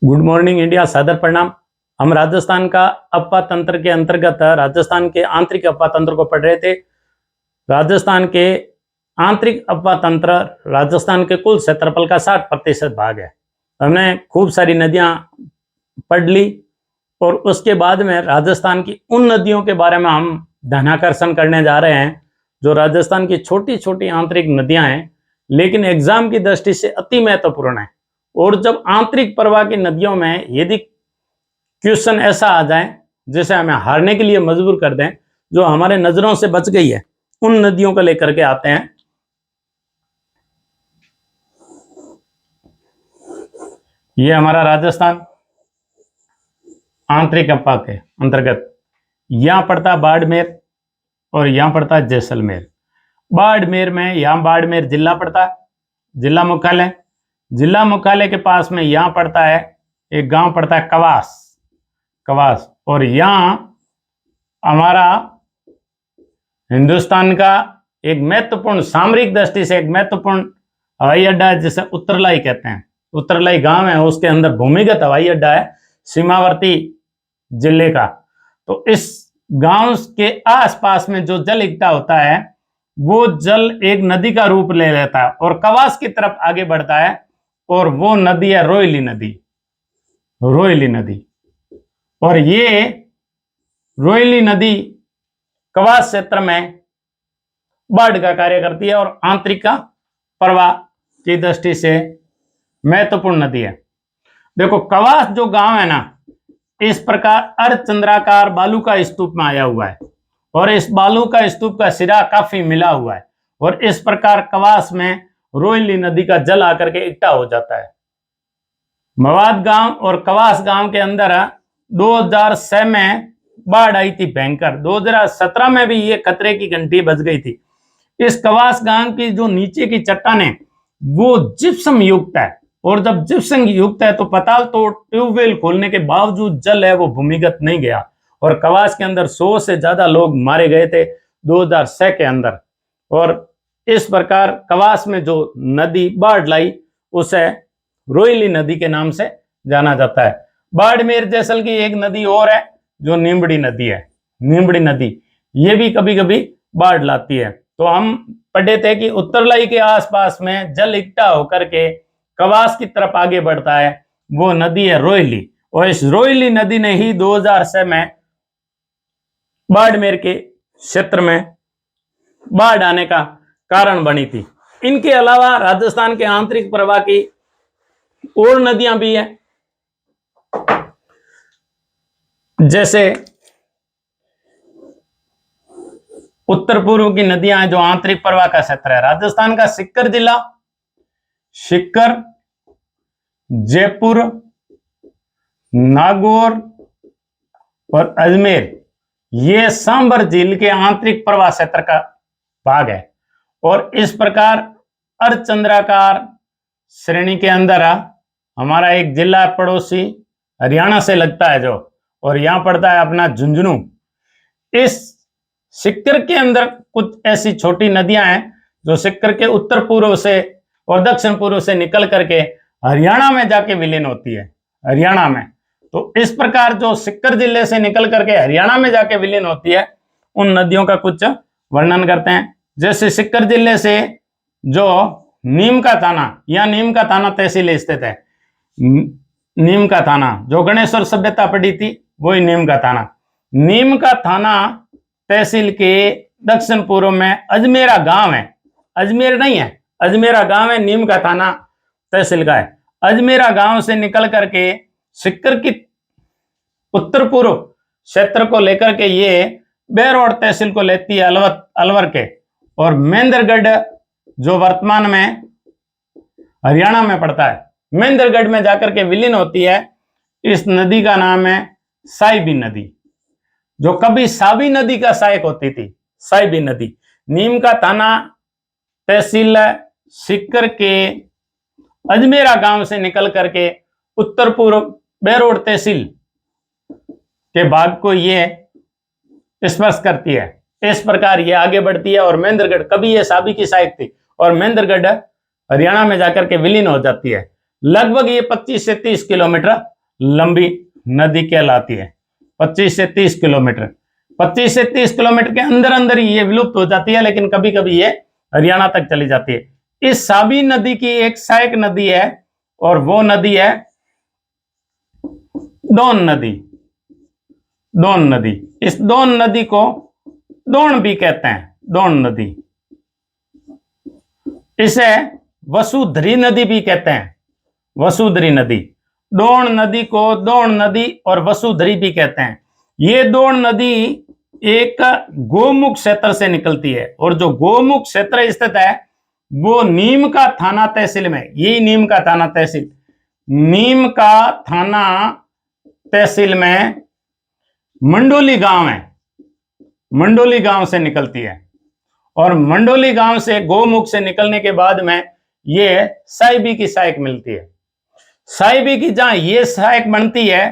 Good morning India, सादर प्रणाम। हम राजस्थान का अपा तंत्र के अंतर्गत राजस्थान के आंतरिक अपा तंत्र को पढ़ रहे थे। राजस्थान के आंतरिक अपा तंत्र राजस्थान के कुल क्षेत्रफल का 60% भाग है। हमने खूब सारी नदियां पढ़ ली और उसके बाद में राजस्थान की उन नदियों के बारे में हम ध्यानाकर्षण करने जा रहे हैं जो राजस्थान की छोटी छोटी आंतरिक नदियां हैं, लेकिन एग्जाम की दृष्टि से अति महत्वपूर्ण है। और जब आंतरिक प्रवाह की नदियों में यदि क्वेश्चन ऐसा आ जाए जैसे हमें हारने के लिए मजबूर कर दें, जो हमारे नजरों से बच गई है, उन नदियों को लेकर के आते हैं। ये हमारा राजस्थान आंतरिक अपा के अंतर्गत यहां पड़ता बाड़मेर और यहां पड़ता जैसलमेर। बाड़मेर में यहां बाड़मेर जिला पड़ता है, जिला मुख्यालय। जिला मुख्यालय के पास में यहां पड़ता है एक गांव पड़ता है कवास। कवास और यहां हमारा हिंदुस्तान का एक महत्वपूर्ण सामरिक दृष्टि से एक महत्वपूर्ण हवाई अड्डा है जिसे उत्तरलाई कहते हैं। उत्तरलाई गांव है, उसके अंदर भूमिगत हवाई अड्डा है सीमावर्ती जिले का। तो इस गांव के आसपास में जो जल इकट्ठा होता है वो जल एक नदी का रूप ले लेता है और कवास की तरफ आगे बढ़ता है, और वो नदी है रोहिली नदी। रोहिली नदी, और ये रोहिली नदी कवास क्षेत्र में बाढ़ का कार्य करती है और आंतरिक का प्रवाह की दृष्टि से महत्वपूर्ण नदी है। देखो कवास जो गांव है ना, इस प्रकार अर्धचंद्राकार बालू का स्तूप में आया हुआ है और इस बालू का स्तूप का सिरा काफी मिला हुआ है, और इस प्रकार कवास में रोहिली नदी का जल आकर के इकट्ठा हो जाता है। मवाद गांव और कवास गांव के अंदर 2006 में बाढ़ आई थी भयंकर। 2017 में भी ये खतरे की घंटी बज गई थी। इस कवास गांव की जो नीचे की चट्टानें वो जिप्सम युक्त है, और जब जिप्सम युक्त है तो पताल तो ट्यूबवेल खोलने के बावजूद जल है वो भूमिगत नहीं गया, और कवास के अंदर 100 से ज्यादा लोग मारे गए थे 2006 के अंदर। और इस प्रकार कवास में जो नदी बाढ़ लाई उसे रोहिली नदी के नाम से जाना जाता है। बाड़मेर जैसल की एक नदी और है जो नीमड़ी नदी है। नीमड़ी नदी ये भी कभी कभी बाढ़ लाती है। तो हम पढ़े थे कि उत्तरलाई के आसपास में जल इकट्ठा होकर के कवास की तरफ आगे बढ़ता है, वो नदी है रोहिली। और इस रोहिली नदी ने ही 2006 में बाड़मेर के क्षेत्र में बाढ़ आने का कारण बनी थी। इनके अलावा राजस्थान के आंतरिक प्रवाह की और नदियां भी हैं, जैसे उत्तर पूर्व की नदियां हैं जो आंतरिक प्रवाह का क्षेत्र है। राजस्थान का सीकर जिला, सीकर, जयपुर, नागौर और अजमेर ये सांबर झील के आंतरिक प्रवाह क्षेत्र का भाग है। और इस प्रकार अर्धचंद्राकार श्रेणी के अंदर हमारा एक जिला पड़ोसी हरियाणा से लगता है जो, और यहां पड़ता है अपना झुंझुनू। इस सीकर के अंदर कुछ ऐसी छोटी नदियां हैं जो सीकर के उत्तर पूर्व से और दक्षिण पूर्व से निकल करके हरियाणा में जाके विलीन होती है। हरियाणा में तो इस प्रकार जो सीकर जिले से निकल करके हरियाणा में जाके विलीन होती है, उन नदियों का कुछ वर्णन करते हैं। जैसे सीकर जिले से जो नीम का थाना या नीम का थाना तहसील स्थित है, नीम का थाना जो गणेश्वर सभ्यता पड़ी थी वही नीम का थाना। नीम का थाना तहसील के दक्षिण पूर्व में अजमेरा गांव है। अजमेर नहीं है, अजमेरा गांव है, नीम का थाना तहसील का है। अजमेरा गांव से निकल करके सीकर की उत्तर पूर्व क्षेत्र को लेकर के ये बेरोड तहसील को लेती है अलवर के, और महेंद्रगढ़ जो वर्तमान में हरियाणा में पड़ता है, महेंद्रगढ़ में जाकर के विलीन होती है। इस नदी का नाम है साहिबी नदी, जो कभी साबी नदी का सहायक होती थी। साहिबी नदी नीम का थाना तहसील सीकर के अजमेरा गांव से निकल करके उत्तर पूर्व बेरोड तहसील के भाग को ये स्पर्श करती है। इस प्रकार ये आगे बढ़ती है और महेंद्रगढ़, कभी ये साबी की सहायक थी और महेंद्रगढ़ हरियाणा में जाकर के विलीन हो जाती है। लगभग ये 25 से 30 किलोमीटर लंबी नदी कहलाती है। 25 से 30 किलोमीटर, 25 से 30 किलोमीटर के अंदर अंदर ही ये विलुप्त हो जाती है, लेकिन कभी कभी ये हरियाणा तक चली जाती है। इस साबी नदी की एक सहायक नदी है और वो नदी है दोन नदी। दोन नदी, इस दोन नदी को दोन भी कहते हैं, दोन नदी। इसे वसुधरी नदी भी कहते हैं, वसुधरी नदी। दोन नदी को दोन नदी और वसुधरी भी कहते हैं। ये दोन नदी एक गोमुख क्षेत्र से निकलती है और जो गोमुख क्षेत्र स्थित है वो नीम का थाना तहसील में, यही नीम का थाना तहसील, नीम का थाना तहसील में मंडोली गांव है, मंडोली गांव से निकलती है। और मंडोली गांव से गोमुख से निकलने के बाद में ये साहिबी की सहायक मिलती है। साहिबी की जहां ये सहायक बनती है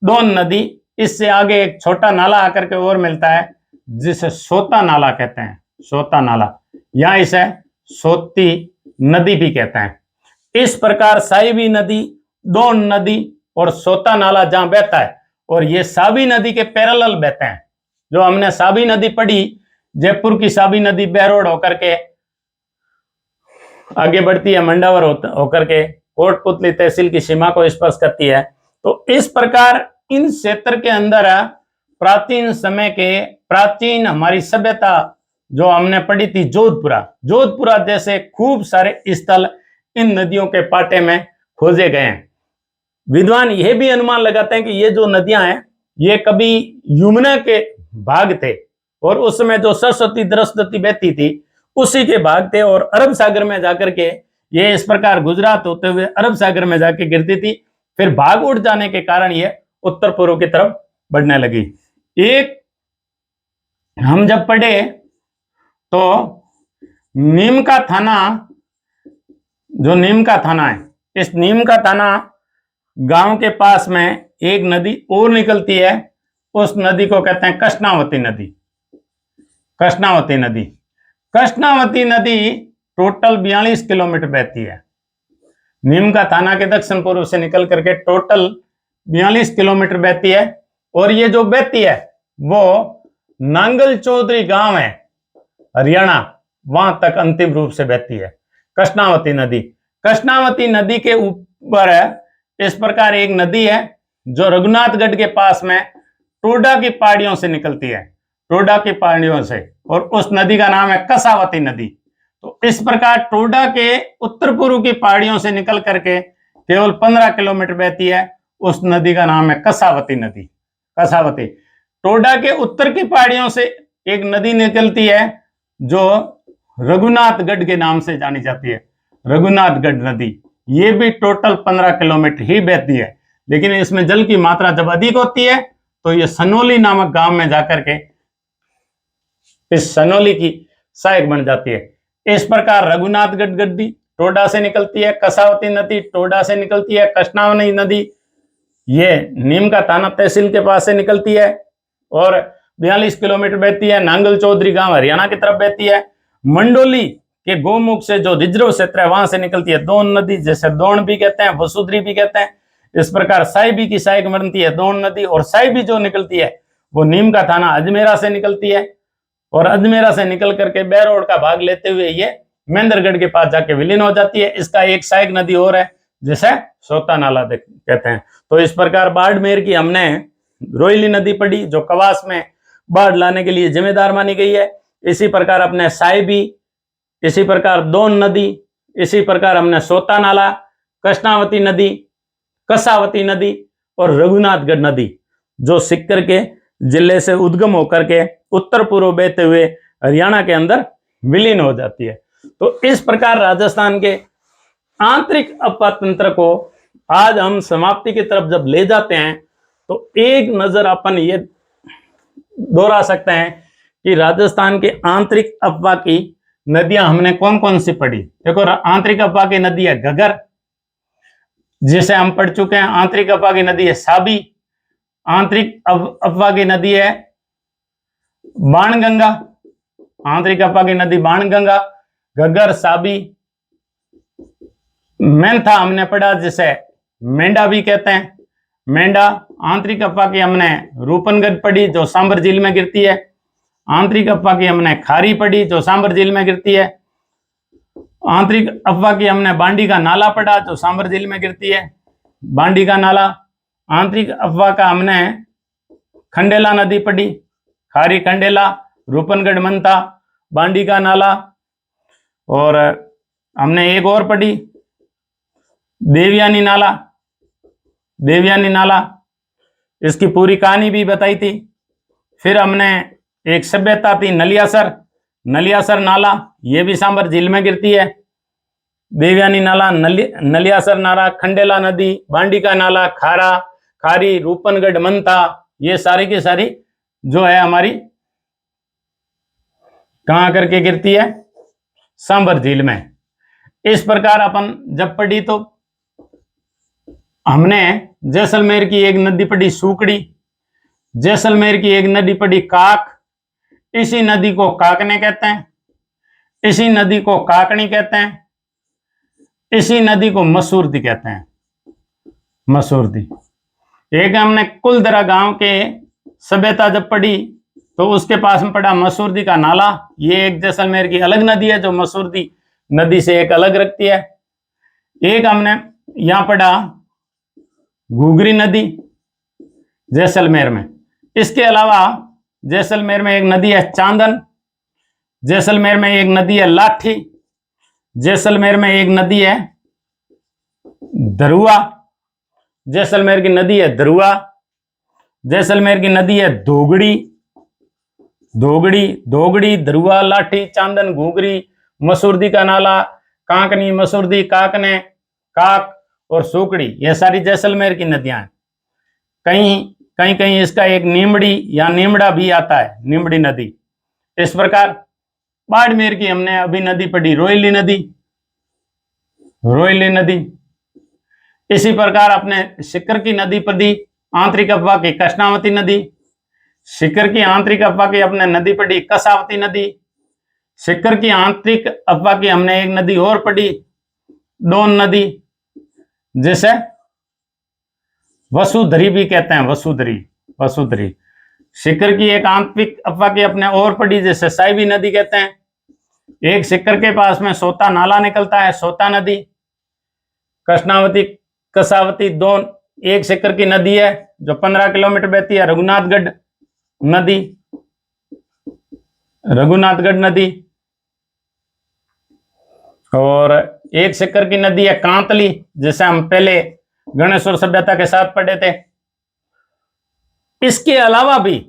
दोन नदी, इससे आगे एक छोटा नाला आकर के और मिलता है जिसे सोता नाला कहते हैं, सोता नाला, या इसे सोती नदी भी कहते हैं। इस प्रकार साहिबी नदी, दोन नदी और सोता नाला जहां बहता है, और ये साबी नदी के पैरेलल बहते हैं। जो हमने साबी नदी पढ़ी, जयपुर की साबी नदी बहरोड होकर के आगे बढ़ती है, मंडावर होकर के कोटपुतली तहसील की सीमा को स्पर्श करती है। तो इस प्रकार इन क्षेत्र के अंदर प्राचीन समय के, प्राचीन हमारी सभ्यता जो हमने पढ़ी थी जोधपुरा जैसे खूब सारे स्थल इन नदियों के पाटे में खोजे गए हैं। विद्वान यह भी अनुमान लगाते हैं कि ये जो नदियां हैं ये कभी यमुना के भाग थे और उस समय जो सरस्वती सरस्वती बहती थी उसी के भाग थे, और अरब सागर में जाकर के ये इस प्रकार गुजरात होते हुए अरब सागर में जाके गिरती थी। फिर भाग उठ जाने के कारण ये उत्तर पूर्व की तरफ बढ़ने लगी। एक हम जब पढ़े तो नीम का थाना, जो नीम का थाना है, इस नीम का थाना गांव के पास में एक नदी और निकलती है, उस नदी को कहते हैं कृष्णावती नदी। कृष्णावती नदी, कृष्णावती नदी टोटल 42 किलोमीटर बहती है। नीम का थाना के दक्षिण पूर्व से निकल करके टोटल 42 किलोमीटर बहती है, और ये जो बहती है वो नांगल चौधरी गांव है हरियाणा, वहां तक अंतिम रूप से बहती है कृष्णावती नदी। कृष्णावती नदी के ऊपर इस प्रकार एक नदी है जो रघुनाथगढ़ के पास में टोडा की पहाड़ियों से निकलती है, टोडा की पहाड़ियों से, और उस नदी का नाम है कसावती नदी। तो इस प्रकार टोडा के उत्तर पूर्व की पहाड़ियों से निकल करके केवल 15 किलोमीटर बहती है, उस नदी का नाम है कसावती नदी। कसावती। टोडा के उत्तर की पहाड़ियों से एक नदी निकलती है जो रघुनाथगढ़ के नाम से जानी जाती है, रघुनाथगढ़ नदी। ये भी टोटल 15 किलोमीटर ही बहती है, लेकिन इसमें जल की मात्रा जब अधिक होती है तो ये सनोली नामक गांव में जाकर के इस सनोली की सहायक बन जाती है। इस प्रकार रघुनाथगढ़ नदी टोडा से निकलती है, कसावती नदी टोडा से निकलती है, कृष्णावती नदी ये नीम का थाना तहसील के पास से निकलती है और 42 किलोमीटर बहती है, नांगल चौधरी गांव हरियाणा की तरफ बहती है। मंडोली के गोमुख से जो रिजर्व क्षेत्र है वहां से निकलती है दोन नदी, जैसे दोन भी कहते हैं, वसुधरी भी कहते हैं। इस प्रकार साहिबी की सहायक बनती है दोन नदी, और साहिबी जो निकलती है वो नीम का थाना अजमेरा से निकलती है, और अजमेरा से निकल करके बहरोड का भाग लेते हुए ये महेंद्रगढ़ के पास जाके विलीन हो जाती है। इसका एक सहायक नदी और है जिसे सोता नाला कहते हैं। तो इस प्रकार बाड़मेर की हमने रोहिली नदी पढ़ी जो कवास में बाढ़ लाने के लिए जिम्मेदार मानी गई है। इसी प्रकार अपने साहिबी, इसी प्रकार दोन नदी, इसी प्रकार हमने सोता नाला, कृष्णावती नदी, कसावती नदी और रघुनाथगढ़ नदी जो सिक्कर के जिले से उद्गम होकर के उत्तर पूर्व बहते हुए हरियाणा के अंदर विलीन हो जाती है। तो इस प्रकार राजस्थान के आंतरिक अपवाद तंत्र को आज हम समाप्ति की तरफ जब ले जाते हैं तो एक नजर अपन ये दोहरा सकते हैं कि राजस्थान के आंतरिक अपवा की नदियां हमने कौन कौन सी पढ़ी। देखो, आंतरिक अपवा की नदी है घग्गर जिसे हम पढ़ चुके हैं, आंतरिक अपवा की नदी है साबी, आंतरिक अपवा की नदी है बाणगंगा, आंतरिक अपवा की नदी बाणगंगा, घग्गर, साबी, मेंथा हमने पढ़ा जिसे मेंढा भी कहते हैं, मेंढा। आंतरिक अफवाह की हमने रूपनगढ़ पढ़ी जो सांबर झील में गिरती है। आंतरिक अफवाह की हमने खारी पढ़ी जो सांबर झील में गिरती है। आंतरिक अफवाह की हमने बांडी का नाला पढ़ा जो सांबर झील में गिरती है, बांडी का नाला। आंतरिक अफवाह का हमने खंडेला नदी पढ़ी, खारी खंडेला, रूपनगढ़ मंथा, बांडी का नाला। और हमने एक और पढ़ी देवयानी नाला, देवयानी नाला, इसकी पूरी कहानी भी बताई थी। फिर हमने एक सभ्यता थी नलियासर, नलियासर नाला, ये भी सांबर झील में गिरती है। देवयानी नाला, नलियासर नाला, खंडेला नदी, बांडी का नाला, खारा, खारी, रूपनगढ़ मंथा, ये सारी की सारी जो है हमारी कहां करके गिरती है, सांबर झील में। इस प्रकार अपन जब पढ़ी तो हमने जैसलमेर की एक नदी पढ़ी सूकड़ी, जैसलमेर की एक नदी पढ़ी काक, इसी नदी को काकने कहते हैं, इसी नदी को काकनी कहते हैं, इसी नदी को मसूरती कहते हैं, मसूरती। एक हमने कुलदरा गांव के सभ्यता जब पढ़ी तो उसके पास में पड़ा मसूरती का नाला, ये एक जैसलमेर की अलग नदी है जो मसूरती नदी से एक अलग रखती है। एक हमने यहां पढ़ा घुघरी नदी जैसलमेर में। इसके अलावा जैसलमेर में एक नदी है चांदन, जैसलमेर में एक नदी है लाठी, जैसलमेर में एक नदी है दरुआ, जैसलमेर की नदी है दरुआ, जैसलमेर की नदी है दोगड़ी, दोगड़ी, दोगड़ी, दरुआ, लाठी, चांदन, घुघरी, मसूरती का नाला, कांकनी, मसूरती, काकने, काक और सूकड़ी, ये सारी जैसलमेर की नदियां हैं। कहीं कहीं कहीं इसका एक नीमड़ी या नीमड़ा भी आता है, नीमड़ी नदी। इस प्रकार बाड़मेर की हमने अभी नदी पढ़ी रोहिली नदी, रोहिली नदी। इसी प्रकार अपने सिक्कर की नदी पढ़ी आंतरिक अफवाह की कृष्णावती नदी, सिक्कर की आंतरिक अफवाह की अपने नदी पढ़ी कसावती नदी। सिक्कर की आंतरिक अफवाह की हमने एक नदी और पढ़ी डोन नदी, जिसे वसुधरी भी कहते हैं, वसुधरी, वसुधरी। सिक्कर की एक आंतरिक अफवाह की अपने और पढ़ी जिसे साइबी नदी कहते हैं। एक सिक्कर के पास में सोता नाला निकलता है, सोता नदी। कृष्णावती, कसावती दोन एक सिक्कर की नदी है जो 15 किलोमीटर बहती है, रघुनाथगढ़ नदी, रघुनाथगढ़ नदी। और एक सिक्कर की नदी है कांतली, जिसे हम पहले गणेश्वर सभ्यता के साथ पढ़े थे। इसके अलावा भी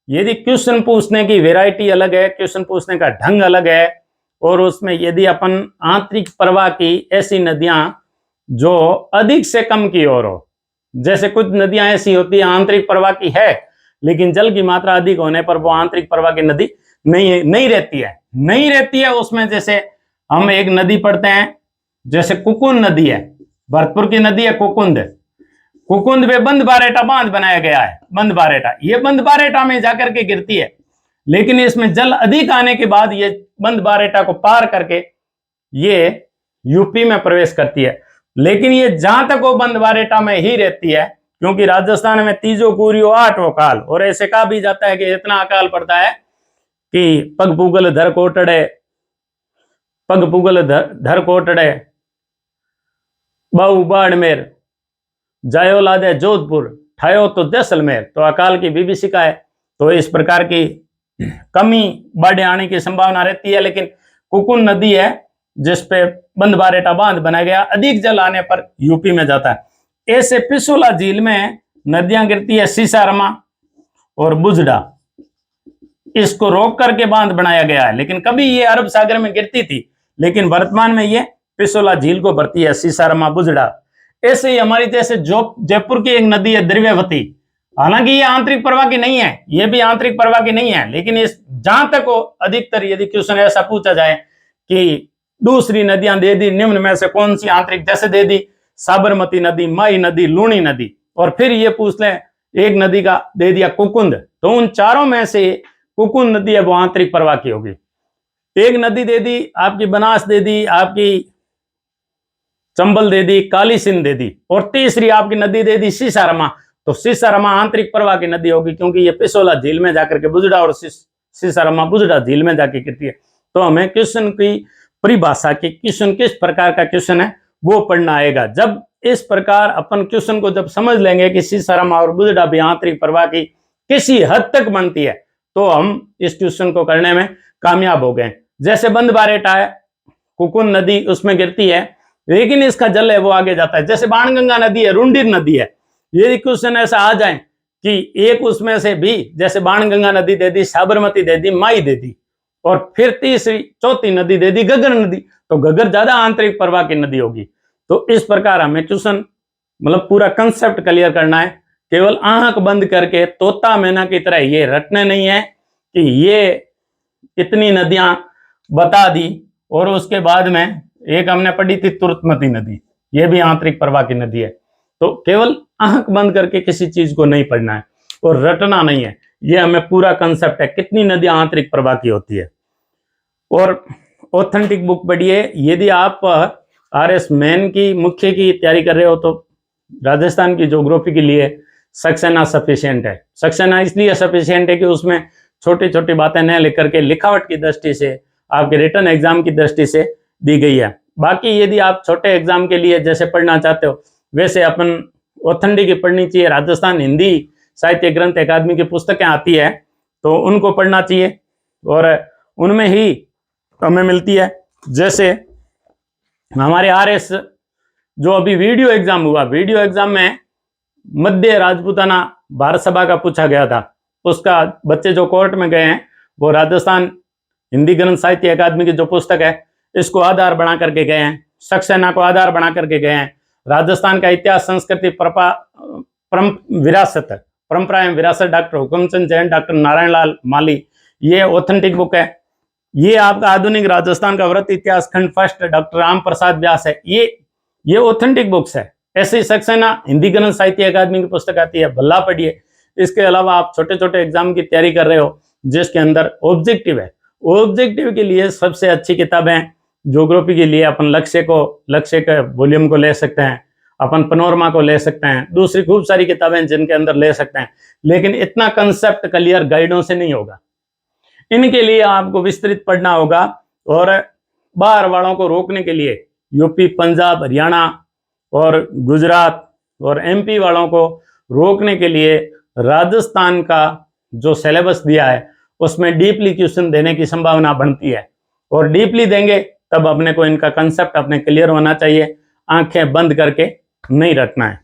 यदि क्वेश्चन पूछने की वैरायटी अलग है, क्वेश्चन पूछने का ढंग अलग है, और उसमें यदि अपन आंतरिक प्रवाह की ऐसी नदियां जो अधिक से कम की ओर हो, जैसे कुछ नदियां ऐसी होती है आंतरिक प्रवाह की है लेकिन जल की मात्रा अधिक होने पर वो आंतरिक प्रवाह की नदी नहीं रहती है, नहीं रहती है। उसमें जैसे हम एक नदी पढ़ते हैं जैसे कुकुंद नदी है, भरतपुर की नदी है कुकुंद, कुकुंद में बंद बारेटा बांध बनाया गया है, बंद बारेटा, ये बंद बारेटा में जाकर के गिरती है, लेकिन इसमें जल अधिक आने के बाद ये बंद बारेटा को पार करके ये यूपी में प्रवेश करती है। लेकिन ये जहां तक वो बंद बारेटा में ही रहती है, क्योंकि राजस्थान में तीजो कुरियो आठों काल, और ऐसे कहा भी जाता है कि इतना अकाल पड़ता है कि पग पुगल धर कोटड़े, पग पुगल धर कोटड़े, बहु बाड़मेर, जायो लादे जोधपुर, ठायो तो जैसलमेर। तो अकाल की विभीषिका है, तो इस प्रकार की कमी बाढ़ आने की संभावना रहती है। लेकिन कुकुन नदी है जिसपे बंद बारेटा बांध बनाया गया, अधिक जल आने पर यूपी में जाता है। ऐसे पिसोला झील में नदियां गिरती है सीसारमा और बुजड़ा, इसको रोक करके बांध बनाया गया है। लेकिन कभी ये अरब सागर में गिरती थी, लेकिन वर्तमान में ये पिसोला झील को भरती है, सीसारमा, बुजड़ा। ऐसे ही हमारी जैसे जयपुर की एक नदी है द्रव्यवती, हालांकि ये आंतरिक प्रवाह की नहीं है, ये भी आंतरिक प्रवाह की नहीं है, लेकिन इस जहां तक हो अधिकतर यदि क्वेश्चन ऐसा पूछा जाए कि दूसरी नदियां दे दी, निम्न में से कौन सी आंतरिक, जैसे दे दी साबरमती नदी, माई नदी, लूणी नदी, और फिर ये पूछ लें एक नदी का दे दिया कुकुंद, तो उन चारों में से कुकुंद नदी है वो आंतरिक प्रवाह की होगी। एक नदी दे दी आपकी बनास, दे दी आपकी चंबल दे दी, काली सिंध दे दी, और तीसरी आपकी नदी दे दी सीसारमा। तो सीसारमा आंतरिक प्रवाह की नदी होगी, क्योंकि ये पिसोला झील में जाकर के बुजड़ा और सीसारमा बुजड़ा झील में जाके गिरती है। तो हमें क्वेश्चन की परिभाषा की क्वेश्चन किस प्रकार का क्वेश्चन है वो पढ़ना आएगा। जब इस प्रकार अपन क्वेश्चन को जब समझ लेंगे कि सीसारमा और बुजड़ा भी आंतरिक प्रवाह की किसी हद तक बनती है, तो हम इस क्वेश्चन को करने में कामयाब हो गए। जैसे बंदबारेटा है, कुकुन नदी उसमें गिरती है, लेकिन इसका जल है वो आगे जाता है। जैसे बाणगंगा नदी है, रुंडीर नदी है, ये क्वेश्चन ऐसा आ जाए कि एक उसमें से भी, जैसे बाणगंगा नदी दे दी, साबरमती दे दी, माई दे दी, और फिर तीसरी चौथी नदी दे दी घग्गर नदी, तो घग्गर ज्यादा आंतरिक प्रवाह की नदी होगी। तो इस प्रकार हमें क्वेश्चन मतलब पूरा कंसेप्ट क्लियर करना है। केवल आंख बंद करके तोता मैना की तरह ये रटने नहीं है कि ये इतनी नदियां बता दी, और उसके बाद में एक हमने पढ़ी थी तुर्तमती नदी, ये भी आंतरिक प्रवाह की नदी है। तो केवल आंख बंद करके किसी चीज को नहीं पढ़ना है और रटना नहीं है, ये हमें पूरा कंसेप्ट है कितनी नदियां आंतरिक प्रवाह की होती है। और ऑथेंटिक बुक पढ़िए। यदि आप RS मेन की मुख्य की तैयारी कर रहे हो तो राजस्थान की ज्योग्राफी के लिए सक्सेना सफिशिएंट है। सक्सेना इसलिए सफिशिएंट है कि उसमें छोटी छोटी बातें न लिख करके लिखावट की दृष्टि से, आपके रिटर्न एग्जाम की दृष्टि से दी गई है। बाकी यदि आप छोटे एग्जाम के लिए जैसे पढ़ना चाहते हो वैसे अपन ऑथेंटिक की पढ़नी चाहिए। राजस्थान हिंदी साहित्य ग्रंथ अकादमी की पुस्तकें आती है तो उनको पढ़ना चाहिए, और उनमें ही हमें मिलती है। जैसे हमारे RS जो अभी वीडियो एग्जाम हुआ, वीडियो एग्जाम में मध्य राजपूताना भारत सभा का पूछा गया था, उसका बच्चे जो कोर्ट में गए हैं वो राजस्थान हिंदी ग्रंथ साहित्य अकादमी की जो पुस्तक है इसको आधार बना करके गए हैं, सक्सेना को आधार बना करके गए हैं। राजस्थान का इतिहास संस्कृति विरासत, परंपरा एवं विरासत, डॉक्टर हुकुमचंद जैन, डॉक्टर नारायण लाल माली, ये ऑथेंटिक बुक है। ये आपका आधुनिक राजस्थान का व्रत इतिहास खंड फर्स्ट, डॉक्टर राम प्रसाद व्यास है। ये ऑथेंटिक बुक्स है। ऐसे सक्सेना हिंदी ग्रंथ साहित्य अकादमी की पुस्तक आती है, भल्ला पढ़िए। इसके अलावा आप छोटे छोटे एग्जाम की तैयारी कर रहे हो जिसके अंदर ऑब्जेक्टिव है, ऑब्जेक्टिव के लिए सबसे अच्छी किताबें ज्योग्राफी के लिए अपन लक्ष्य के वॉल्यूम को ले सकते हैं, अपन पनोरमा को ले सकते हैं, दूसरी खूब सारी किताबें जिनके अंदर ले सकते हैं। लेकिन इतना कंसेप्ट क्लियर गाइडों से नहीं होगा, इनके लिए आपको विस्तृत पढ़ना होगा। और बाहर वालों को रोकने के लिए यूपी, पंजाब, हरियाणा और गुजरात और MP वालों को रोकने के लिए राजस्थान का जो सिलेबस दिया है उसमें डीपली क्वेश्चन देने की संभावना बनती है, और डीपली देंगे तब अपने को इनका कंसेप्ट अपने क्लियर होना चाहिए। आंखें बंद करके नहीं रखना है।